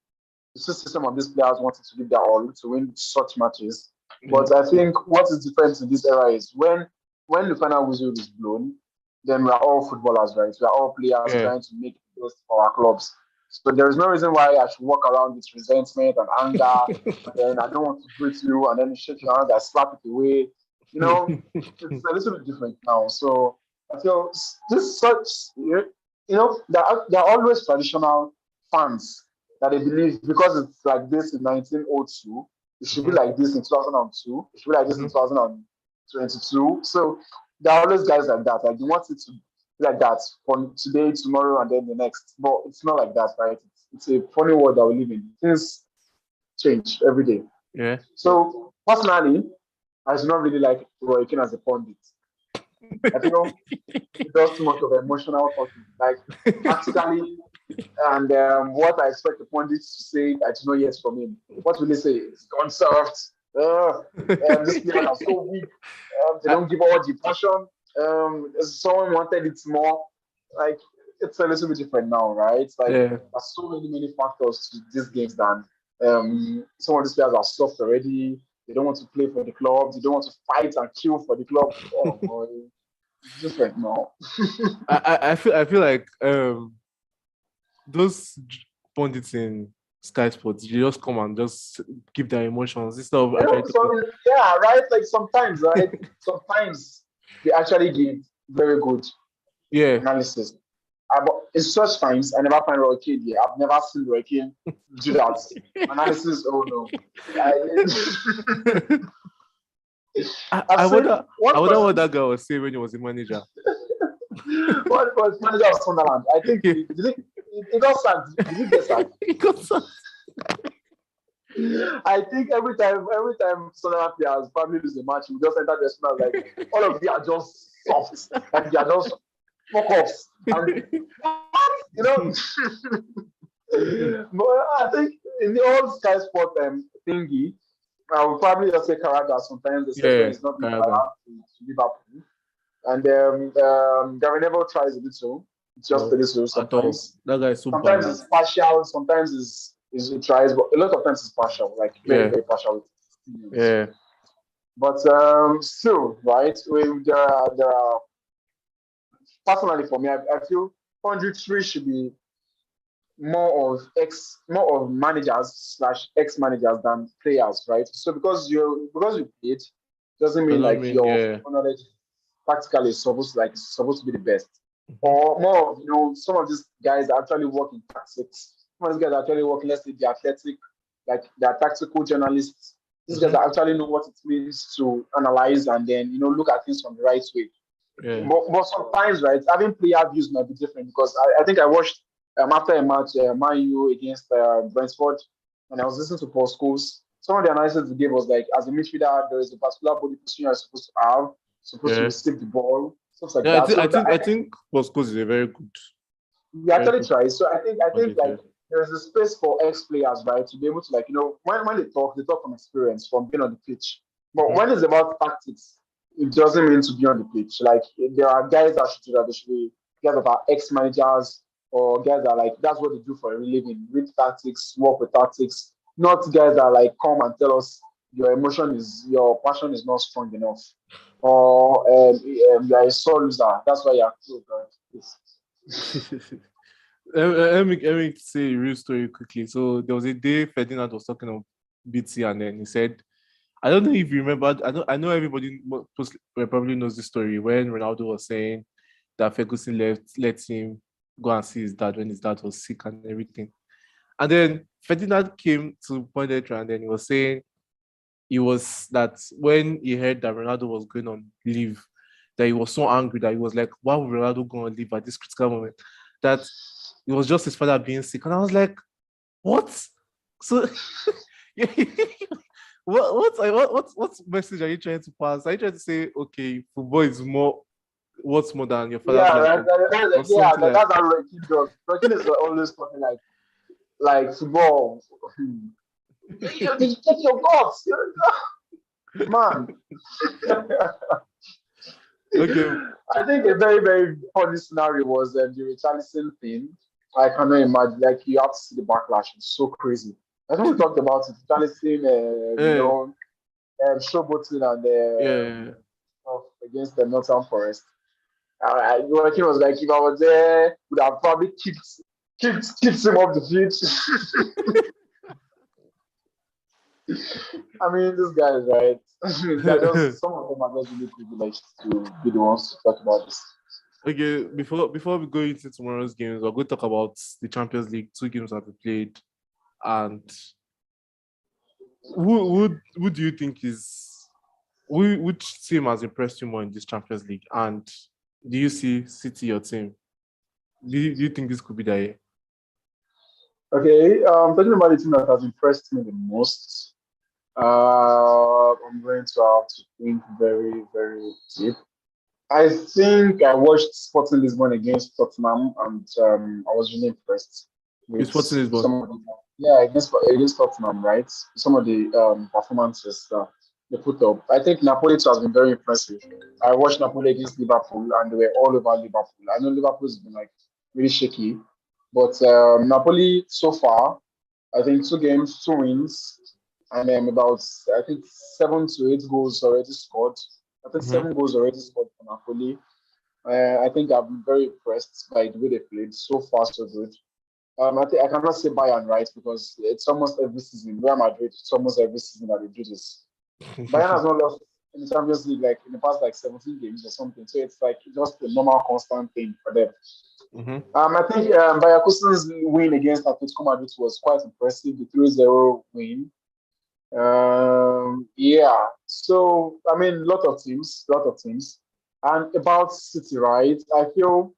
The system of these players wanting to give their all to win such matches. Yeah. But I think what is different in this era is when the final whistle is blown, then we are all footballers, right? We are all players Yeah. trying to make the best for our clubs. So there is no reason why I should walk around with resentment and anger, and then I don't want to greet you, and then you shake your hand, I slap it away. It's a little bit different now. So I feel this such, there are always traditional fans that they believe because it's like this in 1902, it should be Mhm. like this in 2002, it should be like this in Mhm. 2022. So there are always guys like that. Like you want it to be like that from today, tomorrow, and then the next. But it's not like that, right? It's a funny world that we live in. Things change every day. Yeah. So personally, I do not really like Roy Keane as a pundit. I feel he does too much of emotional talking. Like practically and what I expect the pundits to say, I do not hear from him. What will they say? It's conserved. These players are so weak. They I, don't give all the passion. Someone wanted it more. Like it's a little bit different now, right? Like yeah. there's so many factors to these games than some of these players are soft already. They don't want to play for the club. They don't want to fight and kill for the club. Oh boy, it's different now. I feel like those pundits in Sky Sports, they just come and just give their emotions instead of actually talking. Yeah, right. Like sometimes, right? Sometimes they actually give very good Yeah. analysis. But in such times, I never find Roy Keane here. I've never seen Roy Keane do that analysis. Oh no, I I've seen wonder I one wonder what person. that guy was saying when he was a manager. One was manager of Sunderland. I think he got sacked. Did he get sacked? He got sacked. I think every time Sunderland players probably lose the match, we just enter the Sunderland like all of you are just soft, like you are just fuck offs, and you know. But I think in the old Sky Sport thingy, I will probably just say Carragher. Sometimes they say when Yeah, it's not being Carragher. allowed to Liverpool, and Gary Neville tries a little, just a No, little at all. sometimes. That guy is so Sometimes biased. it's partial, sometimes is it tries, but a lot of times it's partial, like Yeah, very partial. yeah. But still, right? There are personally for me, I feel 103 should be more of managers slash ex managers than players, right? So because you played doesn't Does mean not like mean your yeah. football knowledge practically is supposed to be the best. Or more of some of these guys actually work in tactics. Some of these guys actually work, let's say the athletic, like they're tactical journalists. These guys Mhm. actually know what it means to analyze and then look at things from the right way. Yeah. But sometimes, right, having player views might be different because I think I watched after a match, Man U against Brentford, and I was listening to Paul Scholes. Some of the analysis he gave was like, as a midfielder, there is a particular body position you're supposed to have, supposed to Yeah. receive the ball, stuff like Yeah, I that. think I So that think I think Bosco is a we very actually good try. So I think pundit. like Yeah. there's a space for ex players, right, to be able to like when they talk from experience, from being on the pitch. But Mhm. when it's about tactics, it doesn't mean to be on the pitch. Like there are guys that should do that. They should be guys that are ex managers or guys that like that's what they do for a living. Read tactics, work with tactics. Not guys that like come and tell us your passion is not strong enough, or you are a sore loser. That's why you're cool, Let me say a real story quickly. So there was a day Ferdinand was talking on BT and then he said I don't know if you remember. I know everybody probably knows the story when Ronaldo was saying that Ferguson let him go and see his dad when his dad was sick and everything. And then Ferdinand came to point it and then he was saying he was that when he heard that Ronaldo was going on leave, that he was so angry that he was like, why would Ronaldo go on leave at this critical moment? That it was just his father being sick. And I was like, what? So what message are you trying to pass? Are you trying to say, okay, football is more what's more than your father's Yeah, life right. or Yeah, something like that's how Rocky does. Rocky is always talking like football. You take your guts, man. okay. I think a very, very funny scenario was the Richarlison thing. I cannot imagine. Like, you have to see the backlash. It's so crazy. I think we talked about it. Richarlison, Yeah, showboating and yeah. against the Northern Forest. Joaquin was like, if I was there, would have probably kicked him off the field. I mean, this guy is right. They're just some of them are just really privileged to be the ones to talk about this. Okay, before we go into tomorrow's games, we're going to talk about the Champions League. 2 games that we played, and who do you think is which team has impressed you more in this Champions League? And do you see City your team? Do you think this could be the year? Okay, talking about the team that has impressed me the most, I'm going to have to think very, very deep. I think I watched Sporting Lisbon against Tottenham, and I was really impressed It's with Sporting Lisbon. some of the yeah against Tottenham, right? Some of the performances that they put up. I think Napoli too has been very impressive. I watched Napoli against Liverpool, and they were all over Liverpool. I know Liverpool's been like really shaky, but Napoli so far, I think 2 games, 2 wins, and about I think 7 to 8 goals already scored. I think Mm-hmm. 7 goals already scored for Napoli. I think I've been very impressed by the way they played. So far, so good. I think I cannot say Bayern, right? Because it's almost every season. Real Madrid, it's almost every season that they do this. Bayern has not lost in the Champions League like in the past like 17 games or something. So it's like just a normal constant thing for them. Mm-hmm. I think Bayer Kusen's win against Atletico Madrid was quite impressive. The 3-0 win. Yeah. So I mean, lot of teams. And about City, right? I feel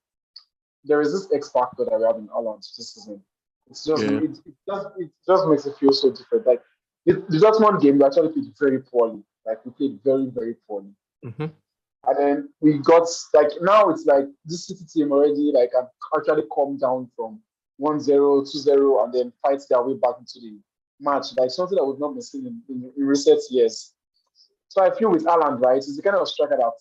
there is this X factor that we have in Ireland this season. It's just Yeah. it just makes it feel so different. Like the just one game we actually played very poorly. Like we played very, very poorly. Mm-hmm. And then we got like now it's like this City team already like have actually come down from 1-0, 2-0, and then fight their way back into the match. Like something that we've not been seeing in recent years. So I feel with Alan, right, it's the kind of striker that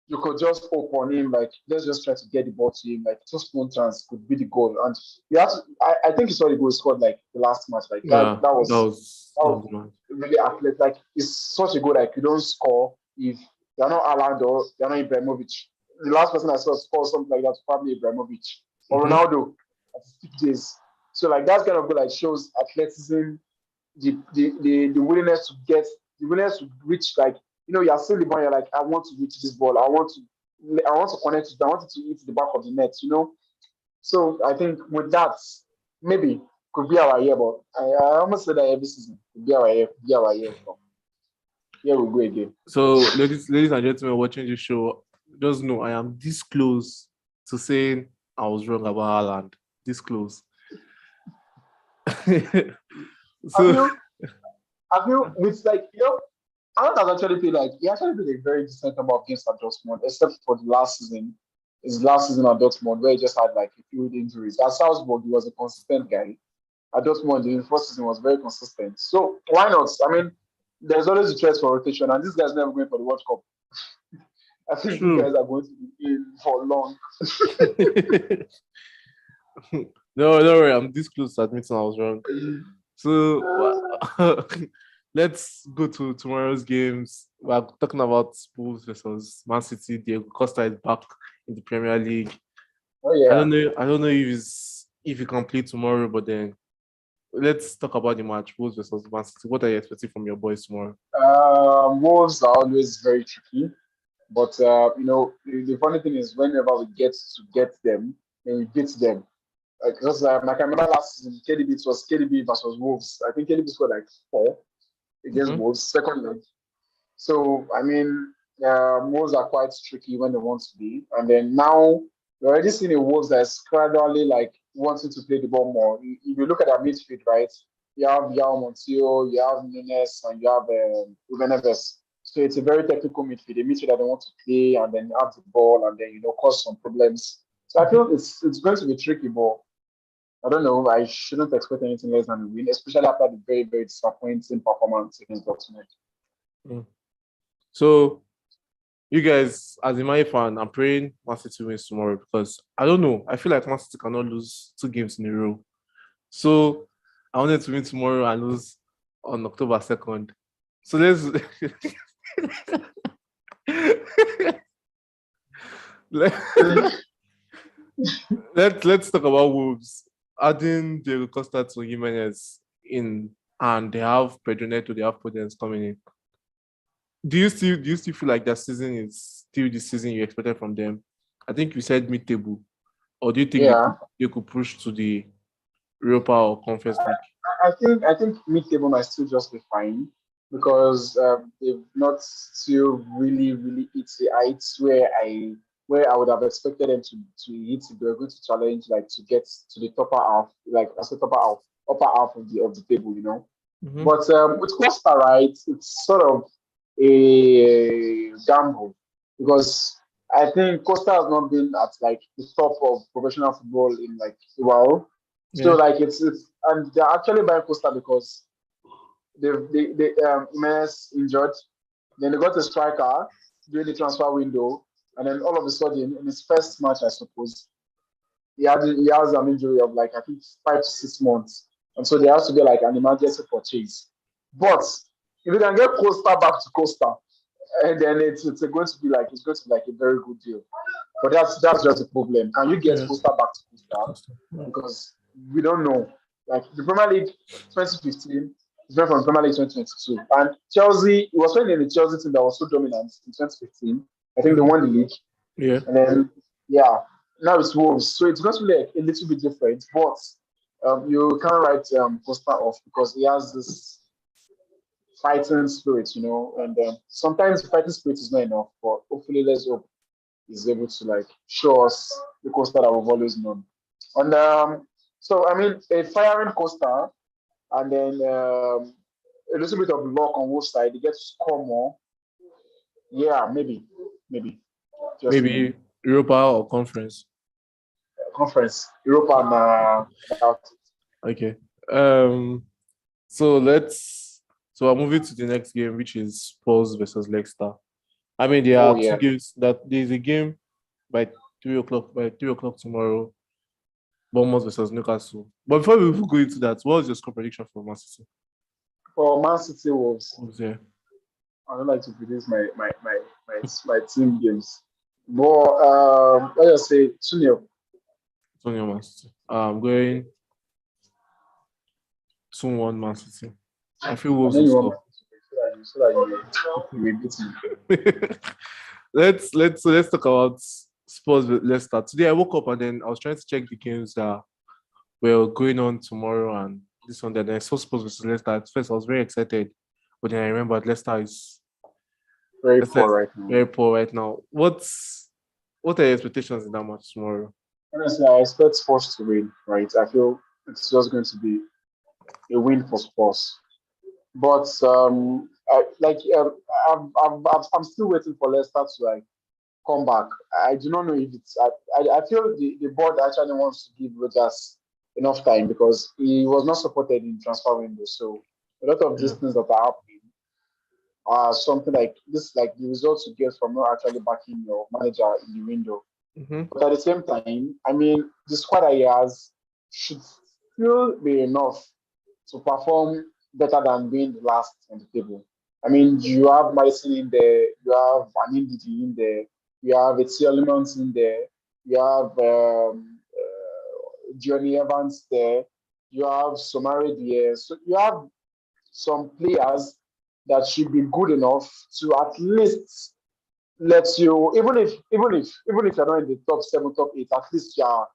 you could just hope on him, like let's just try to get the ball to him, like just one chance could be the goal. And you have to I think you saw the goal scored like the last match. Like Yeah, that that was was mad. really athletic. Like it's such a goal like you don't score if you're not Alan or you're not Ibrahimovic. The last person I saw score something like that was probably Ibrahimovic or Mm-hmm. Ronaldo at his peak days. So like that kind of goal like shows athleticism, the willingness to get the willingness to reach like you're still the ball, you're like, I want to reach this ball, I want to connect it, I want it to hit the back of the net. So I think with that, maybe could be our year, but I almost say that every season could be our year, could be our year. So here we go again. So, ladies and gentlemen, watching this show, just know I am this close to saying I was wrong about Haaland. This close. Have So, you have you with like Haaland has actually played like he actually played a very decent number of games at Dortmund, except for the last season. His last season at Dortmund, where he just had like a few injuries. At Salzburg, he was a consistent guy. At Dortmund, the first season was very consistent. So why not? I mean, there's always a choice for rotation, and this guy's never going for the World Cup. I think these true. guys are going to be in for long. No, don't worry. I'm this close to admitting I was wrong. So, let's go to tomorrow's games. We're talking about Spurs versus Man City. Diego Costa is back in the Premier League. Oh I yeah. don't know. I don't know if he can play tomorrow, but then let's talk about the match. Wolves versus Man City. What are you expecting from your boys tomorrow? Wolves are always very tricky, but the funny thing is, whenever we get to get them, and we beat them. Because I can remember last season, KDB, it was KDB versus Wolves. I think KDB scored like 4 against Mm-hmm. Wolves, second leg. So, I mean, Wolves are quite tricky when they want to be. And then now, we're already seeing a Wolves that's gradually like wanting to play the ball more. If you look at our midfield, right, you have Yao Montiel, you have Nunes, and you have Ruben Neves. So it's a very technical midfield, a midfield that they want to play, and then you have the ball, and then, cause some problems. So I Mm-hmm. feel it's going to be tricky, but I don't know. I shouldn't expect anything less than a win, especially after the very, very disappointing performance against Dortmund. Mm. So you guys, as a Man U fan, I'm praying Man City wins tomorrow because I don't know. I feel like Man City cannot lose 2 games in a row. So I wanted to win tomorrow and lose on October 2nd. So let, let's talk about Wolves. Adding Diego Costa to Jimenez in, and they have Pedro Neto, they have Podence coming in. Do you still feel like that season is still the season you expected from them? I think you said mid-table, or do you think Yeah, they could push to the Europa or Conference League? I think mid-table might still just be fine because they've not still really hit the heights where I would have expected them to hit if they were going to challenge like to get to the upper half, like I said upper half of the table. Mm-hmm. But with Costa, right, it's sort of a gamble because I think Costa has not been at like the top of professional football in like a while. So Yeah. like it's and they're actually buying Costa because they Jimenez injured, then they got a striker during the transfer window, and then all of a sudden in his first match, I suppose, he has an injury of like I think 5 to 6 months, and so there has to be like an emergency purchase. But if you can get Costa back to Costa, and then it's going to be like a very good deal. But that's just the problem. Can you get Yeah. Costa back to Costa? Yeah. Because we don't know. Like the Premier League 2015 is different from Premier League 2022. And Chelsea, it was playing in the Chelsea team that was so dominant in 2015. I think they Mhm. won the league. Yeah. And then, yeah, now it's Wolves. So it's going to be like a little bit different. But you can't write Costa off because he has this fighting spirit. And sometimes the fighting spirit is not enough. But hopefully, let's hope he's able to like show us the Costa that we've always known. And so I mean, a firing Costa and then a little bit of luck on both sides. They get to score more. Yeah, maybe, just maybe. Maybe Europa or Conference. Conference, Europa, and out. Okay. Um. So let's. So I'm moving to the next game, which is Spurs versus Leicester. I mean, there Oh are two yeah. games that there's a game by 3 o'clock. By 3 o'clock tomorrow, Bournemouth versus Newcastle. But before we go into that, what was your score prediction for Man City? For Man City Wolves, What was there? I don't like to predict my team games. But let's just say 2-0. It's only Man City. I'm going 2-1 Man City. I feel And Wolves then will you want score. Man City so that you will beat me. let's talk about Spurs with Leicester. Today I woke up and then I was trying to check the games that were going on tomorrow and this one. Then I saw Spurs versus Leicester. At first I was very excited, but then I remembered Very Leicester poor is right now. very poor right now. What are your expectations in that match tomorrow? Honestly, I expect Spurs to win, right? I feel it's just going to be a win for Spurs. But I'm still waiting for Leicester to like come back. I do not know if it's. I feel the board actually wants to give Rodgers enough time because he was not supported in transfer window. So a lot of these Yeah. things that are happening are something like this, like the results you get from not actually backing your manager in the window. Mm-hmm. But at the same time, I mean, the squad that he has should still be enough to perform better than being the last on the table. I mean, you have Madison in there, you have Van Ndidi in there, you have Etsy Elements in there, you have Johnny Evans there, You have Somare Diaz. So you have some players that should be good enough to at least let you, even if you're not in the top seven, top eight, at least you're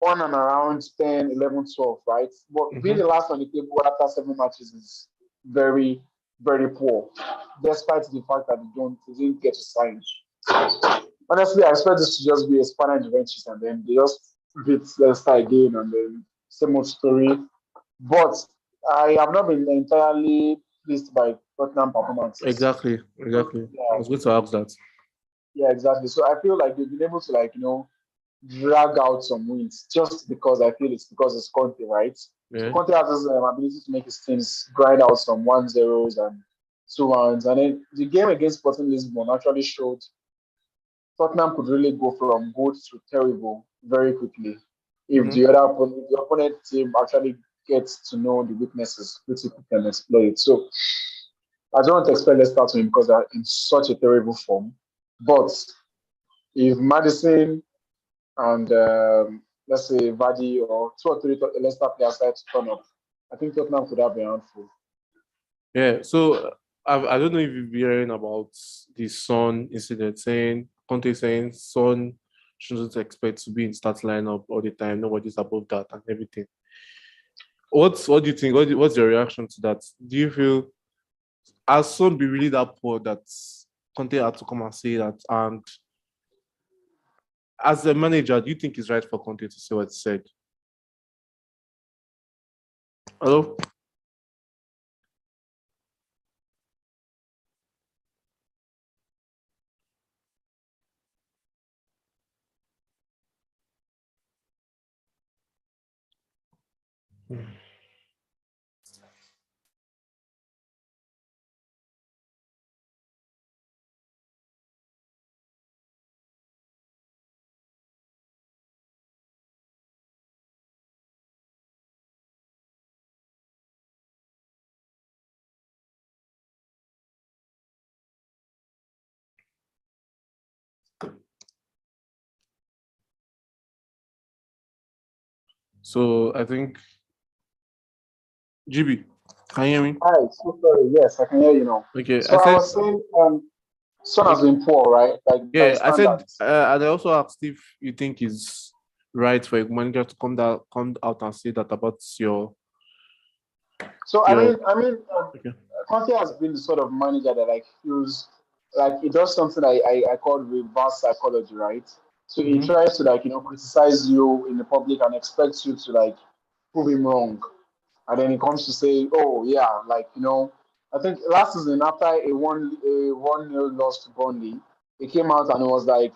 on and around 10, 11, 12, right? But being Mm-hmm. the last on the table after 7 matches is very, very poor, despite the fact that they didn't get to sign. Honestly, I expect this to just be a spanner in the Juventus and then they just beat Leicester again and then same old story. But I have not been entirely pleased by Tottenham performances. Exactly. Exactly. I Yeah, was going to ask that. yeah, exactly. So I feel like they've been able to drag out some wins just because I feel it's because it's Conte, right? So Yeah. Conte has this ability to make his teams grind out some 1-0s and 2-1s. And then the game against Sporting Lisbon actually showed Tottenham could really go from good to terrible very quickly if Mm-hmm. the opponent team actually gets to know the weaknesses which people can exploit. So I don't expect Leicester to win because they're in such a terrible form. But if Madison and let's say Vardy or two or three Leicester players decide to turn up, I think Tottenham could have a handful. Yeah. So I don't know if you've been hearing about the Son incident, saying Conte saying Son shouldn't expect to be in start lineup all the time. Nobody's above that and everything. What do you think? What's your reaction to that? Do you feel has Son be really that poor that Conte had to come and say that? And as a manager, do you think it's right for Conte to say what he said? Hello? So I think GB, can you hear me? Hi, so sorry. Yes, I can hear you now. Okay, I So I said was saying, Son has okay, been poor, right? Like by yeah, I said standards. and I also asked if you think it's right for a manager to come out and say that about So your okay. Conte has been the sort of manager that like feels like he does something I call reverse psychology, right? So he Mm-hmm. tries to criticize you in the public and expects you to prove him wrong. And then he comes to say, "Oh yeah, I think last season after a 1-0 loss to Burnley, he came out and it was like,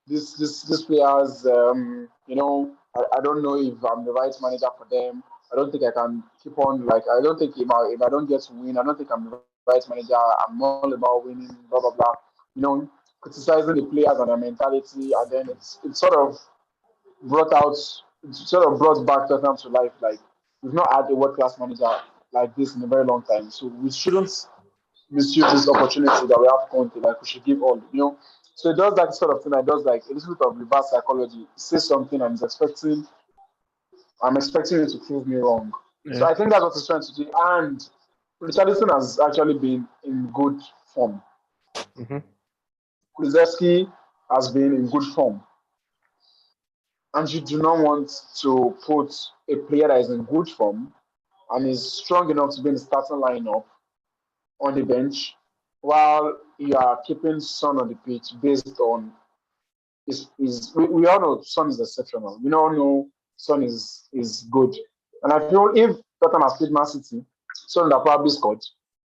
this players, I don't know if I'm the right manager for them. I don't think I can keep on I don't think if I don't get to win, I don't think I'm the right manager. I'm all about winning, blah blah blah. You know, criticizing the players and their mentality, and then it's sort of brought out, sort of brought back Tottenham to life. Like we've not had a world class manager like this in a very long time, so we shouldn't misuse this opportunity that we have Conte. Like we should give all, So it does that sort of thing. It does like a little bit of reverse psychology. He says something and I'm expecting you to prove me wrong. So Yeah. I think that's what he's trying to do. And Richarlison has actually been in good form. Mm-hmm. Kulusevski has been in good form. And you do not want to put a player that is in good form and is strong enough to be in the starting lineup on the bench while you are keeping Son on the pitch based on we all know Son is exceptional. We all know Son is good. And I feel if Tottenham has played Man City, Son would have probably scored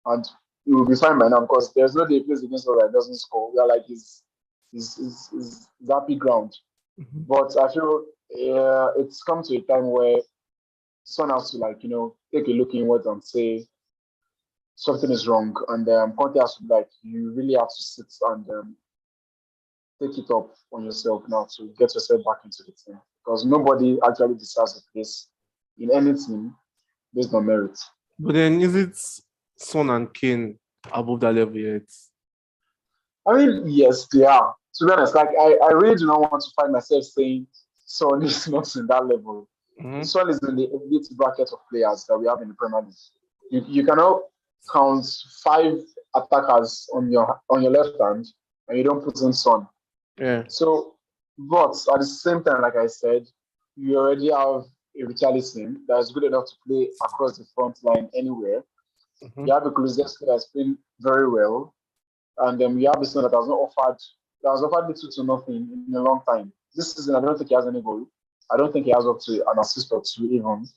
and he will be fine by now because there's no day he plays against us that doesn't score. We are like his happy ground. Mm-hmm. But I feel it's come to a time where Son has to take a look inward and say something is wrong, and Conte has to be like you really have to sit and take it up on yourself now to get yourself back into the team because nobody actually deserves a place in any team based on merit. But then is it Son and Kane above that level yet? I mean, yes, they are. To be honest, I really do not want to find myself saying Son is not in that level. Mm-hmm. Son is in the elite bracket of players that we have in the Premier League. You cannot count 5 attackers on your left hand and you don't put in Son. Yeah. So, but at the same time, like I said, you already have a Richarlison that is good enough to play across the front line anywhere. Mm-hmm. You have a Kulusevski that's playing very well, and then we have a son that has offered little to nothing in a long time. This season, I don't think he has any goal. I don't think he has up to an assist or two even.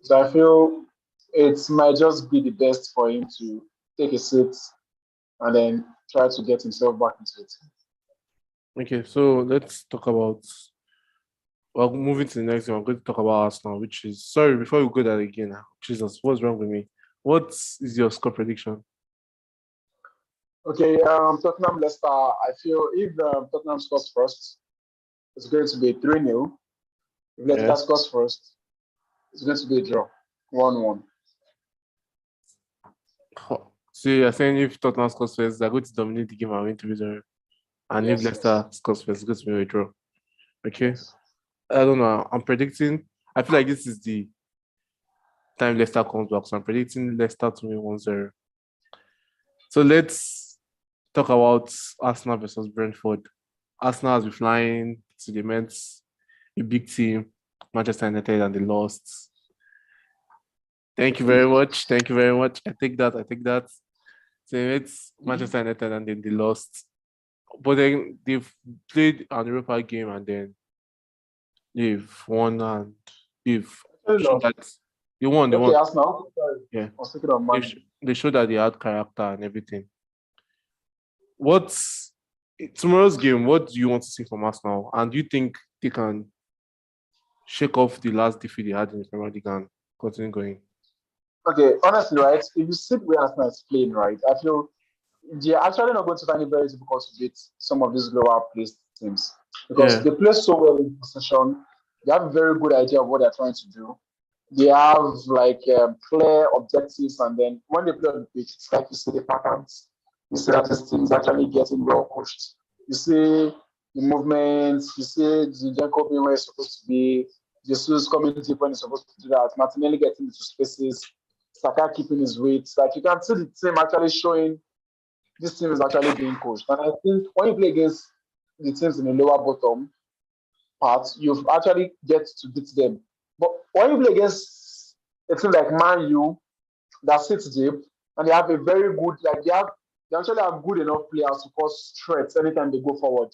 So I feel it might just be the best for him to take a seat and then try to get himself back into it. Okay, so let's talk about. Well, moving to the next one, I'm going to talk about Arsenal, which is sorry before we go that again. Jesus, what's wrong with me? What is your score prediction? Okay, Tottenham Leicester. I feel if Tottenham scores first, it's going to be 3-0. If Yeah. Leicester scores first, it's going to be a draw, 1-1. So you're saying if Tottenham scores first, they're going to dominate the game and win 3-0. And if Yes, Leicester yes, scores first, it's going to be a draw. Okay. yes. I don't know. I'm predicting. I feel like this is the time Leicester comes back. So I'm predicting Leicester to win 1-0. So let's talk about Arsenal versus Brentford. Arsenal has been flying to the Mets, a big team, Manchester United, and they lost. Thank you very much. Thank you very much. I take that. I take that. So it's Manchester United and then they lost. But then they've played an Europa game and then they've won and they've shown that they won. They Okay, won. Arsenal. Sorry, Yeah. I was thinking of Man. They showed that they had character and everything. What's tomorrow's game? What do you want to see from Arsenal? And do you think they can shake off the last defeat they had in the Premier League and continue going? Okay, honestly, right, if you see the way Arsenal is playing, right, I feel they're actually not going to find it very difficult to beat some of these lower placed teams because Yeah. they play so well in possession. They have a very good idea of what they're trying to do. They have like clear objectives, and then when they play on the pitch, it's like you see the patterns. You see that this team is actually getting well coached. You see the movements. You see Zinchenko being where he's supposed to be. Jesus coming deep when he's supposed to do that. Martinelli getting into spaces. Saka keeping his weight. Like you can see the team actually showing this team is actually being coached. And I think when you play against the teams in the lower bottom part, you actually get to beat them. But when you play against a team like Man U that sits deep and they have a very good, like they actually have good enough players to cause threats anytime they go forward,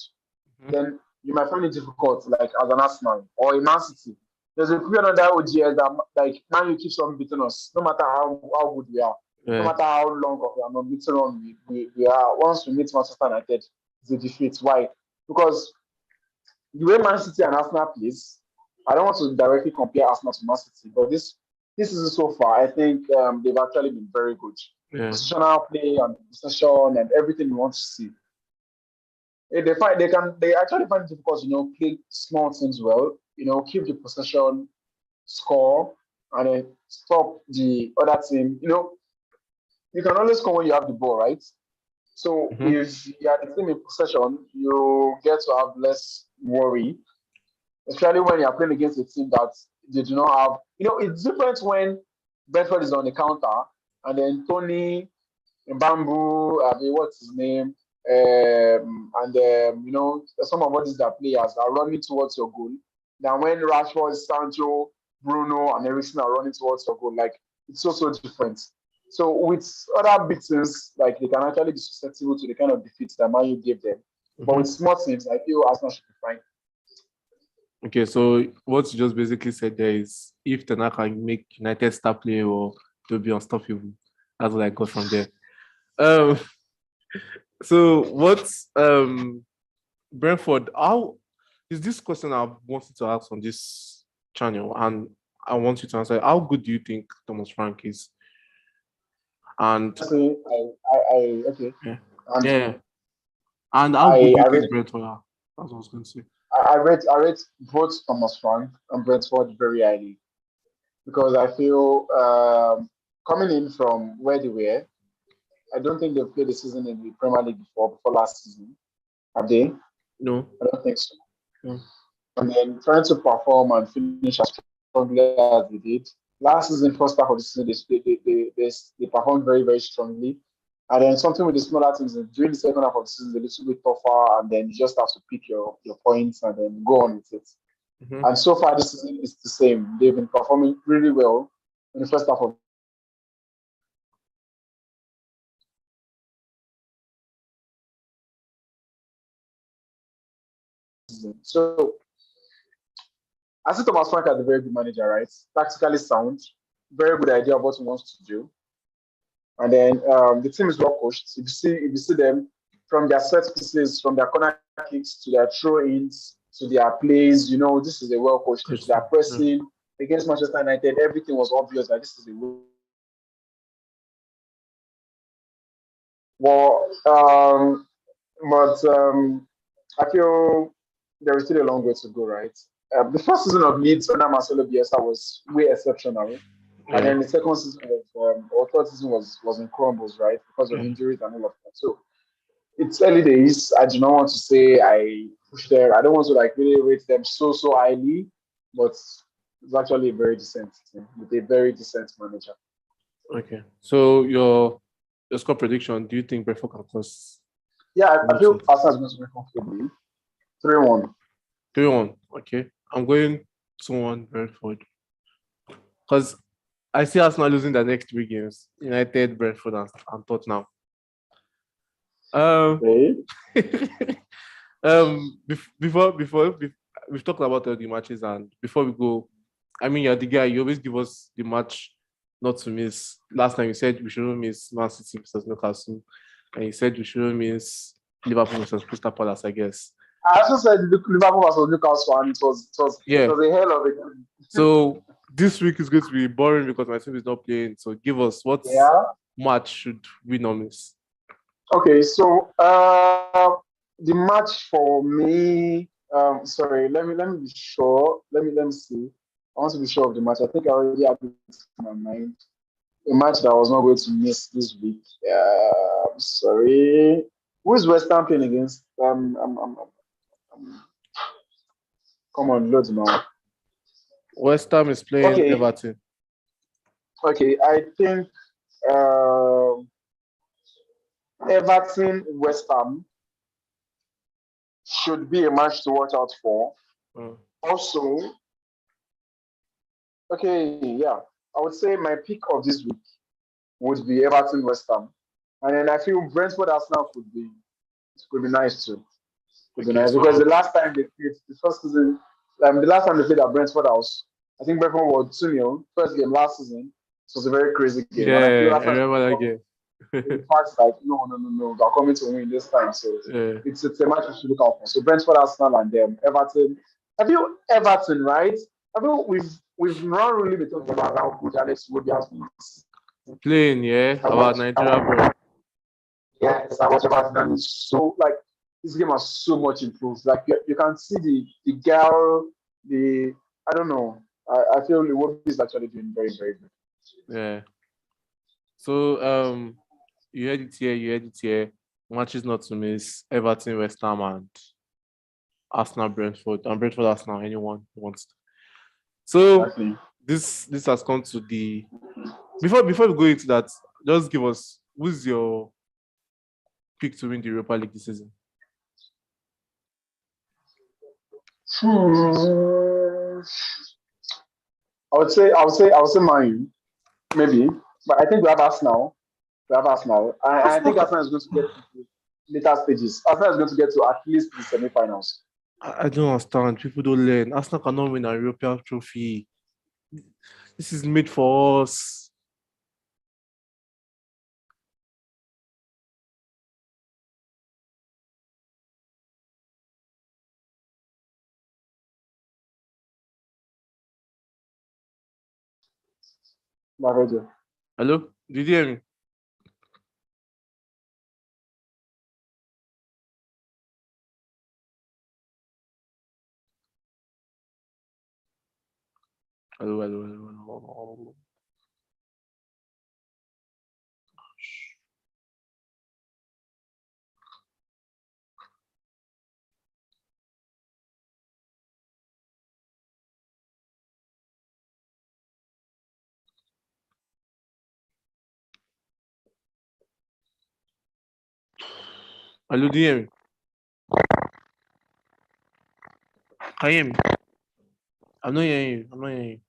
then you might find it difficult, like as an Arsenal or a Man City. There's a period on that OGS that like Man U keeps on beating us, no matter how good we are. No Yeah. matter how long of an unbeaten run we are, once we meet Manchester United, it's a defeat. Why? Because the way Man City and Arsenal plays, I don't want to directly compare Arsenal to Man City, but this season so far, I think they've actually been very good. Yeah. Positional play and possession and everything you want to see. They actually find it difficult, play small teams well, keep the possession, score, and then stop the other team. You can always score when you have the ball, right? So if you are the team in possession, you get to have less worry, especially when you are playing against a team that they do not have. It's different when Bedford is on the counter and then Tony Bamboo, what's his name? And some of what these that players are running towards your goal. Now when Rashford, Sancho, Bruno, and everything are running towards your goal, like it's so different. So with other big teams, like they can actually be susceptible to the kind of defeats that Man U gave them. But with small teams, I feel Arsenal should be fine. Okay, so what you just basically said there is if Ten Hag can make United start playing well, they'll be unstoppable. That's what I got from there. So what's Brentford? How is this question I've wanted to ask on this channel, and I want you to answer. How good do you think Thomas Frank is? And okay. yeah, And yeah. And how good do you think Brentford are? That's what I was going to say. I rate both Thomas Frank and Brentford very highly because I feel coming in from where they were, I don't think they've played the season in the Premier League before last season. Have they? No. I don't think so. No. And then trying to perform and finish as strongly as they did. Last season, first half of the season, they performed very, very strongly. And then something with the smaller teams during the second half of the season, a little bit tougher, and then you just have to pick your points and then go on with it. Mhm. And so far, this season is the same. They've been performing really well in the first half of the season. So I see Thomas Frank as a very good manager, right? Tactically sound, very good idea of what he wants to do. And then the team is well coached. If you see them from their set pieces, from their corner kicks to their throw-ins to their plays, this is a well coached team. To their Yeah. pressing against Manchester United, everything was obvious that this is a well. But I feel there is still a long way to go, right? The first season of Leeds under Marcelo Bielsa was way exceptional, and Yeah. then the second season or third season was in crumbles, right, because of Yeah. injuries and all of that. So it's early days. I do not want to say I push there. I don't want to like really rate them so highly, but it's actually a very decent team with a very decent manager. Okay. So your score prediction, do you think Brentford can close Yeah, I feel it? Arsenal is going to be comfortably 3-1. 3-1. Okay. I'm going 2-1 Brentford. Because I see Arsenal losing the next 3 games. United, Brentford, and Tottenham. Um, Okay. we've talked about all the matches, and before we go, I mean, you're the guy. You always give us the match not to miss. Last time you said we shouldn't miss Man City versus Newcastle, and you said we shouldn't miss Liverpool versus Crystal Palace. I guess. I also said Liverpool versus Newcastle, and it Yeah. was a hell of a game. So this week is going to be boring because my team is not playing. So give us what Yeah. match should we not miss? Okay, so the match for me, sorry, let me be sure. Let me see. I want to be sure of the match. I think I already had it in my mind. A match that I was not going to miss this week. Sorry. Who is West Ham playing against? Come on, load now. West Ham is playing Okay, Everton. okay. I think Everton West Ham should be a match to watch out for. Uh, Also, okay, yeah, I would say my pick of this week would be Everton West Ham, and then I feel Brentford Arsenal could be nice too. Could be okay, nice because so the last time they played, the first season, the last time they played at Brentford House, I think Brentford was 2-0 first game last season. So it was a very crazy game, and I feel yeah, I Arsenal remember that game. the fact like no, they're coming to win this time. So Yeah. it's a match we should look out for. So Brentford, Arsenal, and Everton. Have you Everton, right? I mean, we've not really been talking about how good Alex Wood has been. Playing, yeah, about Nigeria boy. Yes, I was about that. So like this game has so much improved. Like you can see the girl, the I don't know. I feel the work is actually doing very, very good. Yeah. So you heard it here, you heard it here. Matches not to miss: Everton, West Ham, and Arsenal, Brentford, and Brentford, Arsenal. Anyone who wants to. So Exactly. this has come to the before we go into that, just give us who's your pick to win the Europa League this season. I would say mine, maybe. But I think we have Arsenal. We have Arsenal. I think Arsenal, Arsenal is going to get to later stages. Arsenal is going to get to at least the semi-finals. I don't understand. People don't learn. Arsenal cannot win a European trophy. This is made for us. Marejo. Hello? Did you hear me? Hello. Hello, do you hear me? Can you hear me? I'm not hearing you. I'm not hearing you.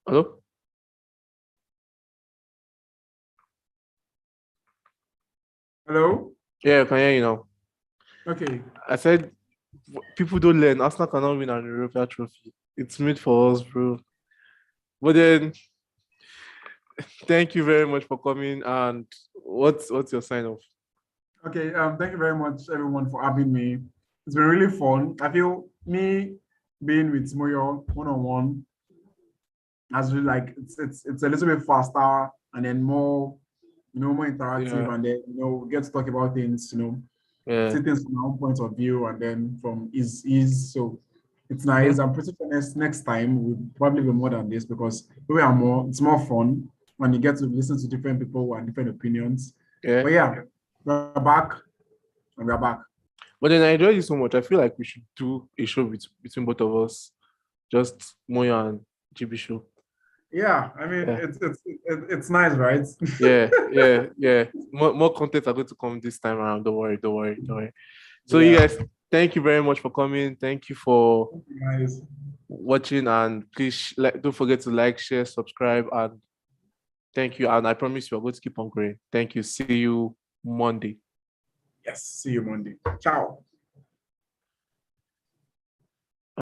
Hello? Hello? Yeah, I can hear you now. Okay. I said people don't learn. Arsenal cannot win an European trophy. It's made for us, bro. But then, thank you very much for coming. And what's your sign off? Okay. Thank you very much, everyone, for having me. It's been really fun. I feel me being with Moyo one-on-one as really like it's a little bit faster and then more, more interactive, Yeah, and then we get to talk about things, yeah. see things from our own point of view, and then from his. So it's nice. I'm pretty sure next time will probably be more than this because it's more fun when you get to listen to different people and different opinions. Yeah. But yeah, we're back and we're back. But then I enjoyed it so much. I feel like we should do a show between both of us. Just Moyo and GB show. Yeah, I mean Yeah. it's nice, right? Yeah. More content are going to come this time around. Don't worry. So Yeah. you guys, thank you very much for coming. Thank you for Nice. watching, and please don't forget to like, share, subscribe, and thank you. And I promise you, are going to keep on growing. Thank you. See you Monday. Yes. See you Monday. Ciao.